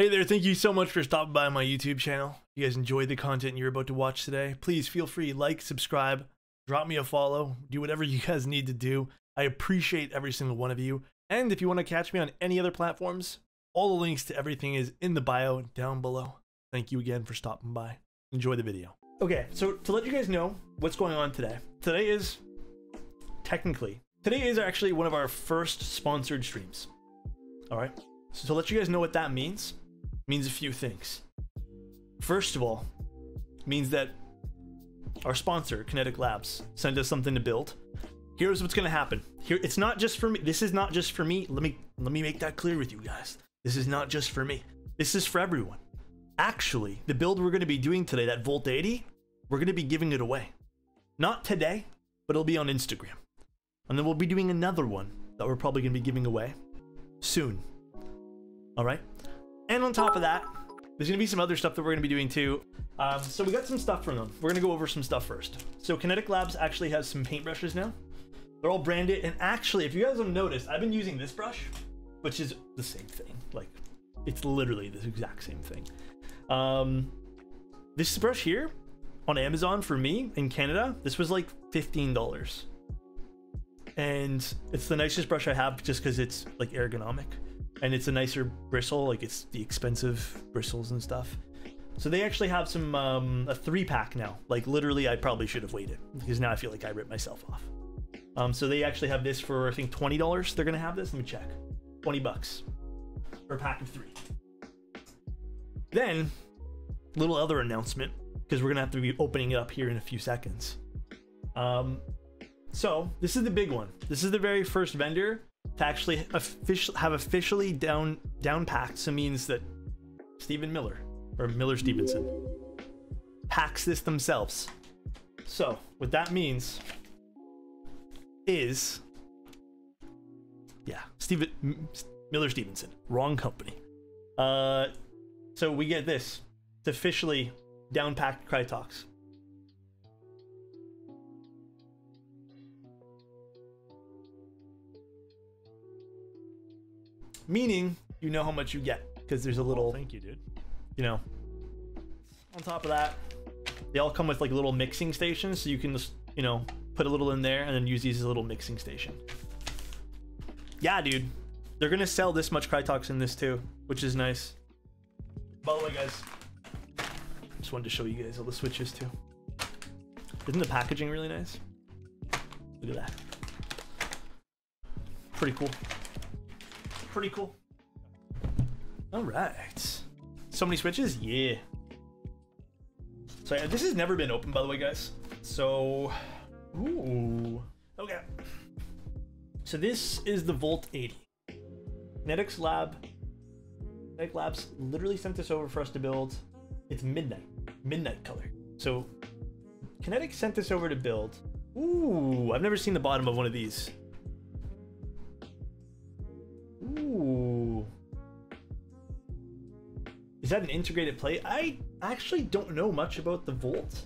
Hey there, thank you so much for stopping by my YouTube channel. If you guys enjoyed the content you're about to watch today, please feel free to like, subscribe, drop me a follow, do whatever you guys need to do. I appreciate every single one of you. And if you want to catch me on any other platforms, all the links to everything is in the bio down below. Thank you again for stopping by. Enjoy the video. Okay, so to let you guys know what's going on today. Today is actually one of our first sponsored streams. All right, so to let you guys know what that means a few things. First of all, it means that our sponsor, Kinetic Labs, sent us something to build. Here's what's gonna happen. Here, it's not just for me. This is not just for me. Let me make that clear with you guys. This is not just for me. This is for everyone. Actually, the build we're gonna be doing today, that Volt-80, we're gonna be giving it away. Not today, but it'll be on Instagram. And then we'll be doing another one that we're probably gonna be giving away soon. All right. And on top of that, there's gonna be some other stuff that we're gonna be doing too. So we got some stuff from them. We're gonna go over some stuff first. So Kinetic Labs actually has some paintbrushes now. They're all branded, and actually, if you guys have noticed, I've been using this brush, which is the same thing. Like, it's literally the exact same thing. This brush here on Amazon for me in Canada, this was like $15. And it's the nicest brush I have just because it's like ergonomic. And it's a nicer bristle, like it's the expensive bristles and stuff. So they actually have some, a 3-pack now. Like literally, I probably should have waited because now I feel like I ripped myself off. So they actually have this for, I think, $20. They're gonna have this, let me check. 20 bucks for a pack of 3. Then, little other announcement, because we're gonna have to be opening it up here in a few seconds. So this is the big one. This is the very first vendor to actually officially down packed. So it means that Stephen Miller or Miller Stevenson packs this themselves. So what that means is, yeah, Miller Stevenson, wrong company. So we get this. It's officially down packed Crytox. Meaning, you know how much you get, because there's a little, thank you, dude. You know, on top of that, they all come with like little mixing stations, so you can just, you know, put a little in there and then use these as a little mixing station. Yeah, dude, they're gonna sell this much Crytox in this too, which is nice. By the way, guys, just wanted to show you guys all the switches too. Isn't the packaging really nice? Look at that. Pretty cool. Pretty cool. All right. So many switches? Yeah. So this has never been opened, by the way, guys. So, ooh. Okay. So this is the Volt-80. Kinetic Labs literally sent this over for us to build. It's midnight color. So Kinetic sent this over to build. Ooh, I've never seen the bottom of one of these. Ooh. Is that an integrated plate? I actually don't know much about the Volt.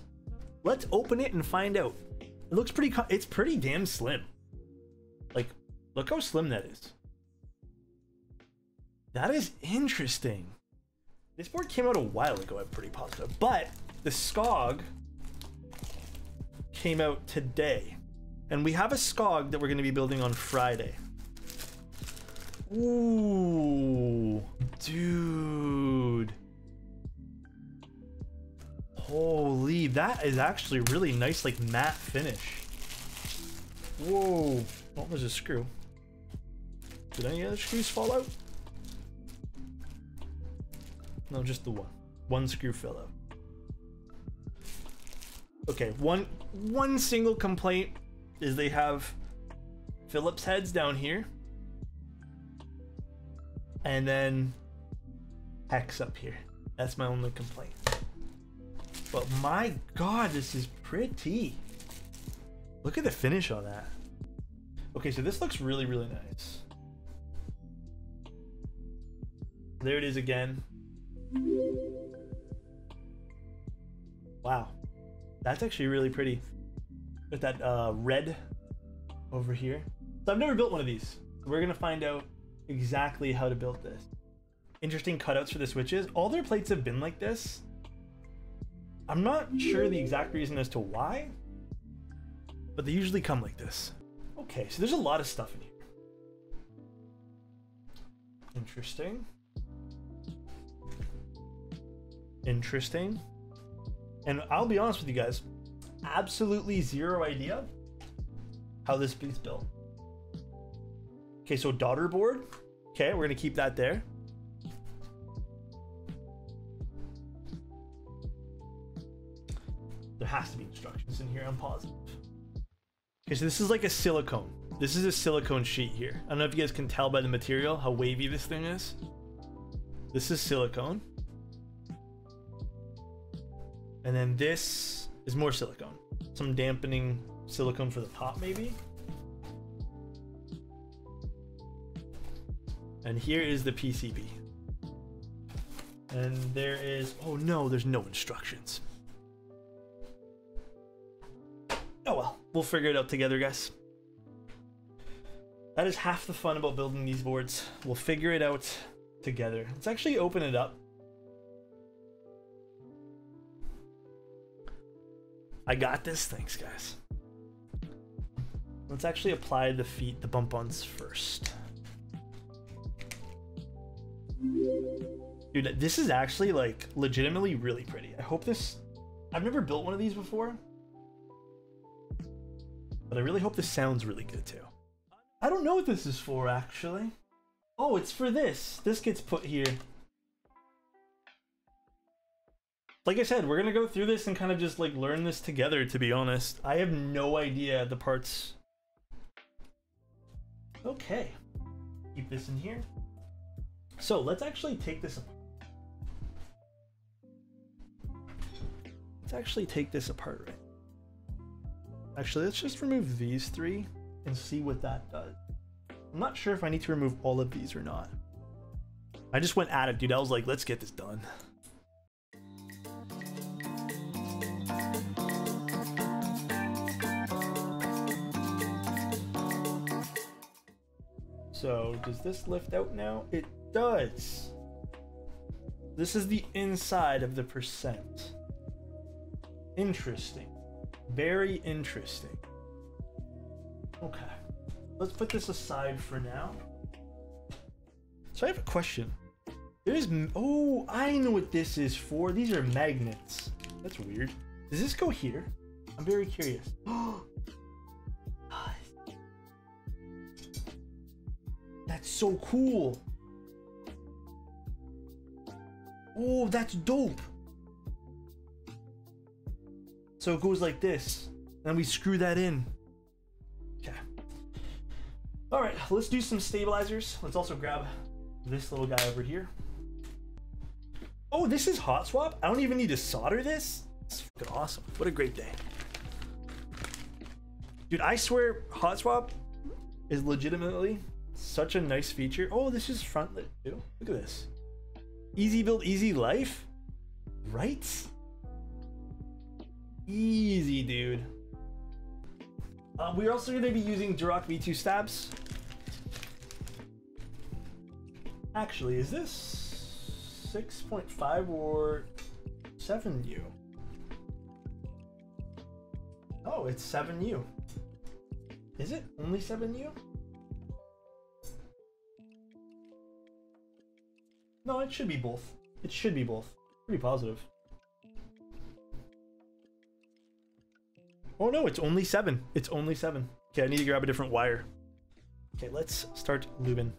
Let's open it and find out. It looks pretty, it's pretty damn slim. Like, look how slim that is. That is interesting. This board came out a while ago, I'm pretty positive. But the SCOG came out today. And we have a SCOG that we're going to be building on Friday. Ooh, dude. Holy, that is actually really nice, like matte finish. Whoa. Oh, there's a screw. Did any other screws fall out? No, just the one. One screw fell out. Okay, one single complaint is they have Phillips heads down here. And then hex up here. That's my only complaint. But my God, this is pretty. Look at the finish on that. Okay, so this looks really, really nice. There it is again. Wow. That's actually really pretty. With that red over here. So I've never built one of these. We're gonna find out exactly how to build this interesting cutouts for the switches. All their plates have been like this. I'm not sure the exact reason as to why, but they usually come like this. Okay, so there's a lot of stuff in here. Interesting. Interesting. And I'll be honest with you guys, absolutely zero idea how this is built. Okay, so daughter board. Okay, we're gonna keep that there. There has to be instructions in here, I'm positive. Okay, so this is like a silicone. This is a silicone sheet here. I don't know if you guys can tell by the material how wavy this thing is. This is silicone. And then this is more silicone. Some dampening silicone for the top, maybe. And here is the PCB. And there is, oh no, there's no instructions. Oh well, we'll figure it out together, guys. That is half the fun about building these boards. We'll figure it out together. Let's actually open it up. I got this, thanks guys. Let's actually apply the feet, the bump-ons first. Dude, this is actually like legitimately really pretty. I hope this, I've never built one of these before, but I really hope this sounds really good too. I don't know what this is for actually. Oh, it's for this. This gets put here. Like I said, we're gonna go through this and kind of just like learn this together, to be honest. I have no idea the parts. Okay, keep this in here. So let's actually take this apart. Let's actually take this apart, right? Actually, let's just remove these three and see what that does. I'm not sure if I need to remove all of these or not. I just went at it, dude. I was like, let's get this done. So does this lift out now? It does. This is the inside of the percent. Interesting. Very interesting. Okay. Let's put this aside for now. So I have a question. There's, oh, I know what this is for. These are magnets. That's weird. Does this go here? I'm very curious. That's so cool. Oh, that's dope. So it goes like this, and we screw that in. Okay. All right, let's do some stabilizers. Let's also grab this little guy over here. Oh, this is hot swap. I don't even need to solder this. It's fucking awesome. What a great day. Dude, I swear hot swap is legitimately such a nice feature. Oh, this is front lit too. Look at this. Easy build, easy life. Right? Easy, dude. We're also going to be using Durock V2 stabs. Actually, is this 6.5 or 7U? Oh, it's 7U. Is it only 7U? No, it should be both. It should be both. Pretty positive. Oh no, it's only 7. It's only 7. Okay, I need to grab a different wire. Okay, let's start lubing.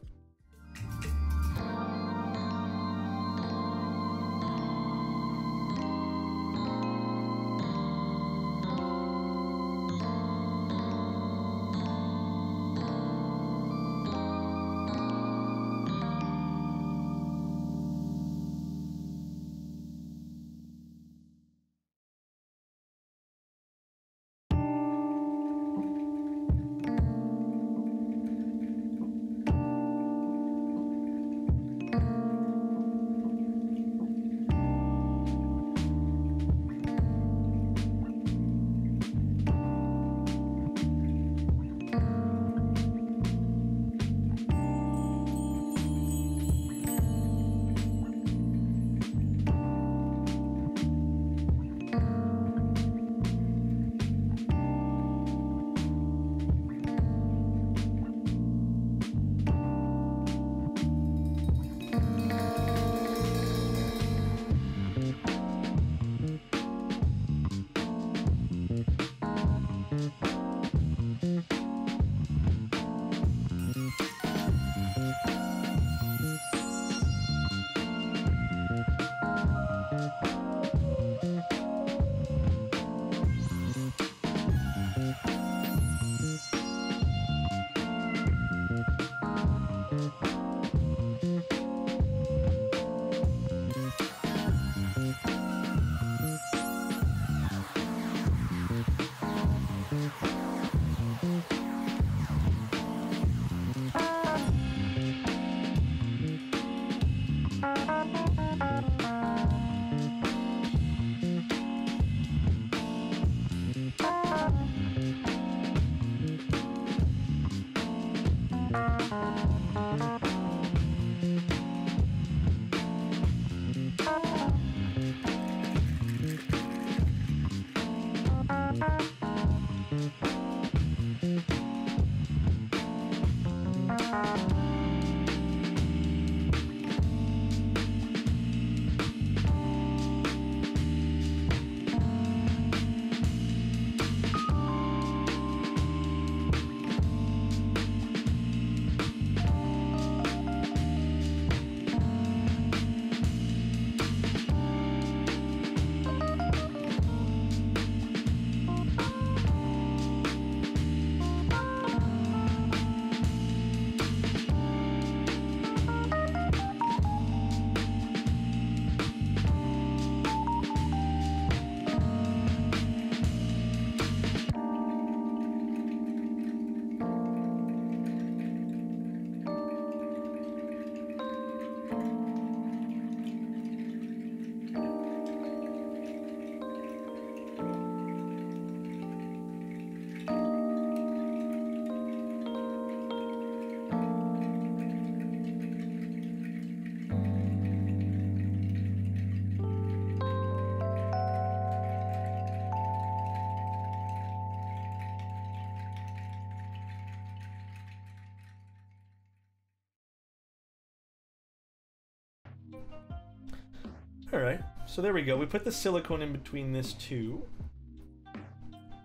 Alright, so there we go. We put the silicone in between this too.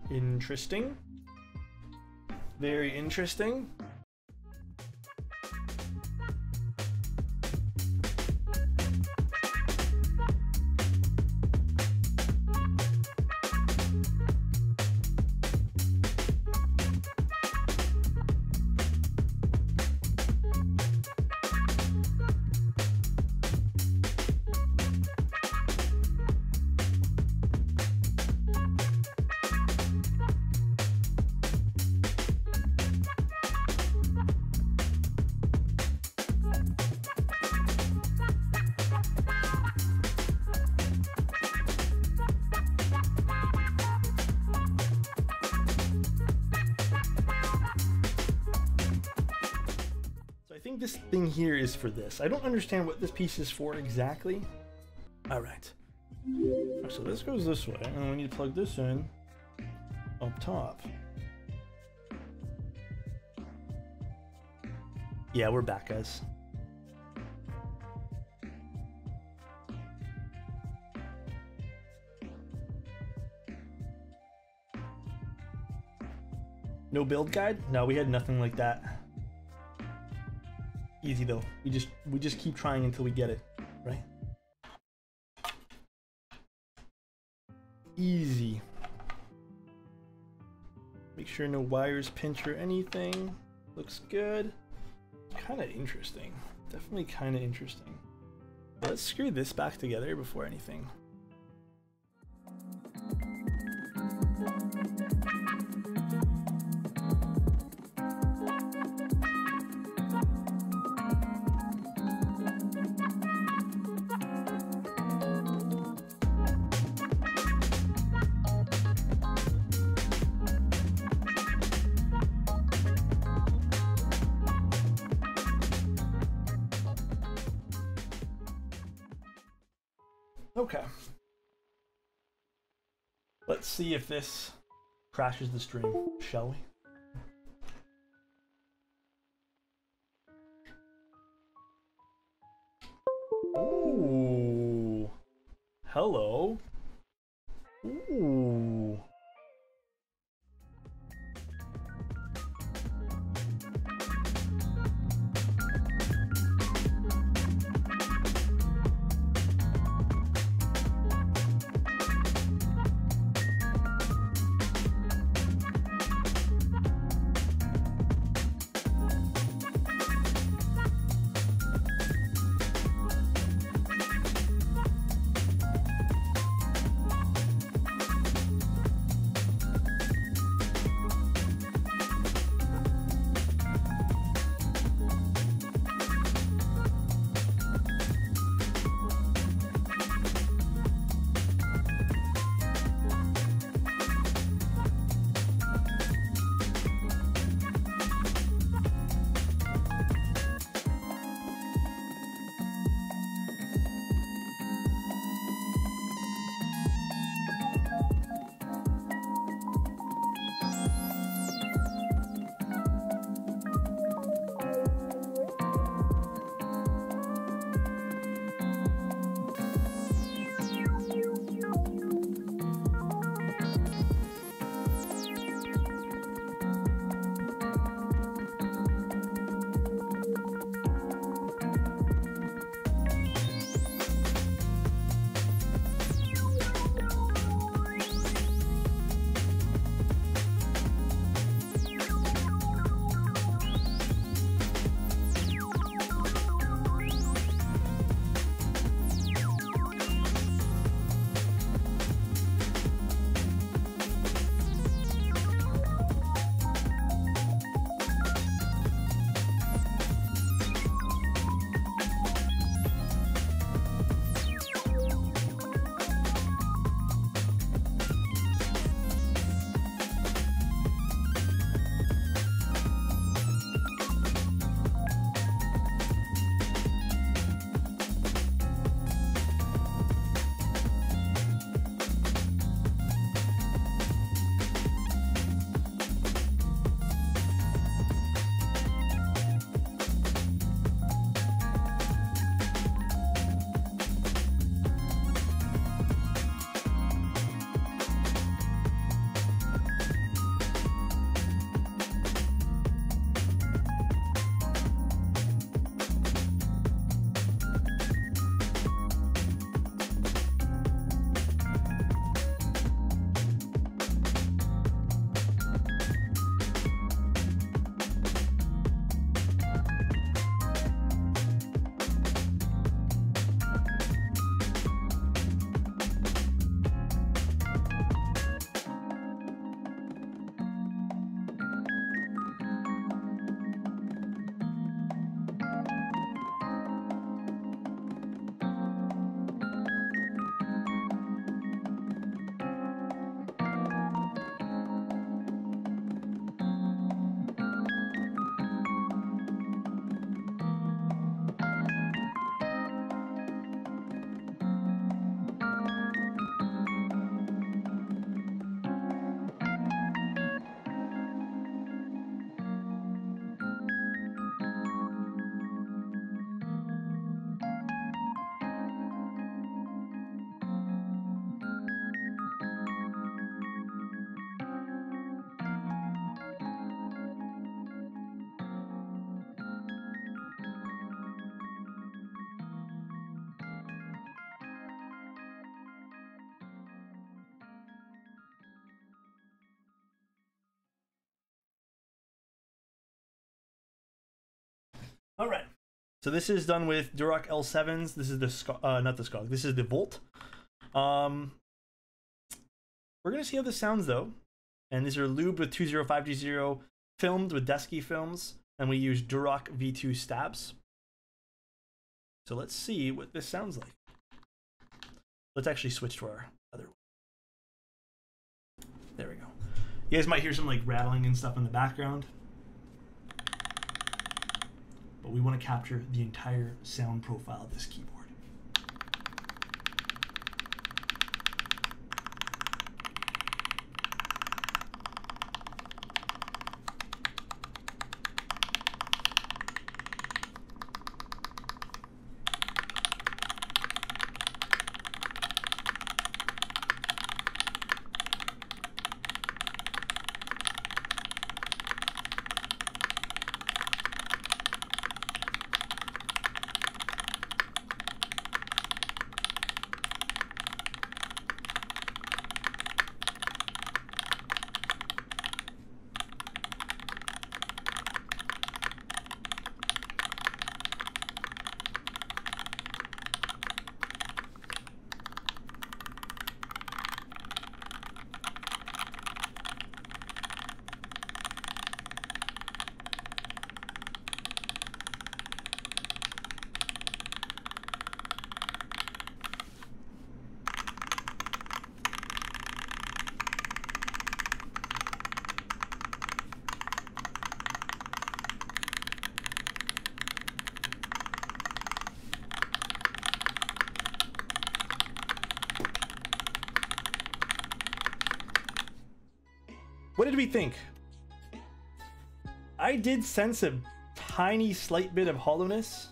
Interesting. Very interesting. This thing here is for this. I don't understand what this piece is for exactly. All right. So this goes this way, and we need to plug this in up top. Yeah, we're back, guys. No build guide? No, we had nothing like that. Easy though. We just keep trying until we get it, right? Easy. Make sure no wires pinch or anything. Looks good. Kind of interesting. Definitely kind of interesting. Let's screw this back together before anything. Okay. Let's see if this crashes the stream, shall we? Ooh. Hello. Ooh. All right. So this is done with Durock L7s. This is the not the Skog. This is the Volt. We're gonna see how this sounds though. And these are lubed with 205G0, filmed with Deskey films, and we use Durock V2 stabs. So let's see what this sounds like. Let's actually switch to our other one. There we go. You guys might hear some like rattling and stuff in the background. But we want to capture the entire sound profile of this keyboard. What did we think? I did sense a tiny slight bit of hollowness.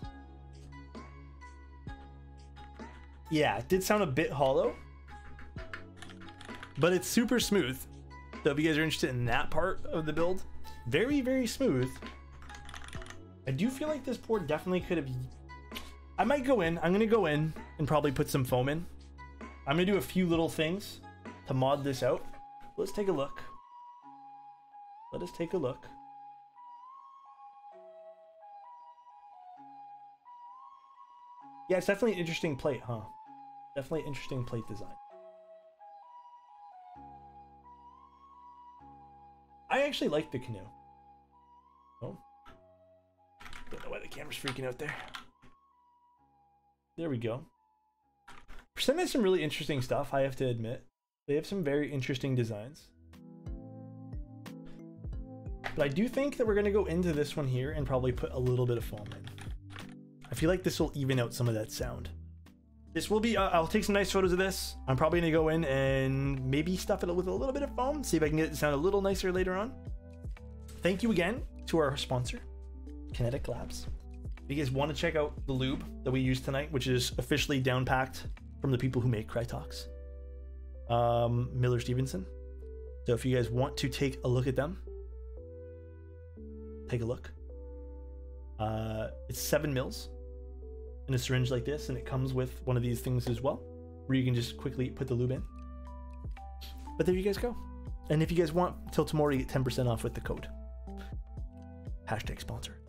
Yeah, it did sound a bit hollow, but it's super smooth. So if you guys are interested in that part of the build, very, very smooth. I do feel like this board definitely could have... I might go in. I'm going to go in and probably put some foam in. I'm going to do a few little things to mod this out. Let's take a look. Let us take a look. Yeah, it's definitely an interesting plate, huh? Definitely interesting plate design. I actually like the canoe. Oh. Don't know why the camera's freaking out there. There we go. Percent has some really interesting stuff, I have to admit. They have some very interesting designs. But I do think that we're going to go into this one here and probably put a little bit of foam in. I feel like this will even out some of that sound. This will be, I'll take some nice photos of this. I'm probably going to go in and maybe stuff it with a little bit of foam, see if I can get it to sound a little nicer later on. Thank you again to our sponsor, Kinetic Labs. If you guys want to check out the lube that we used tonight, which is officially down packed from the people who make Crytox, Miller Stevenson. So if you guys want to take a look at them, take a look. It's 7 mils in a syringe like this, and it comes with one of these things as well, where you can just quickly put the lube in. But there you guys go. And if you guys want, till tomorrow you get 10% off with the code. #sponsor.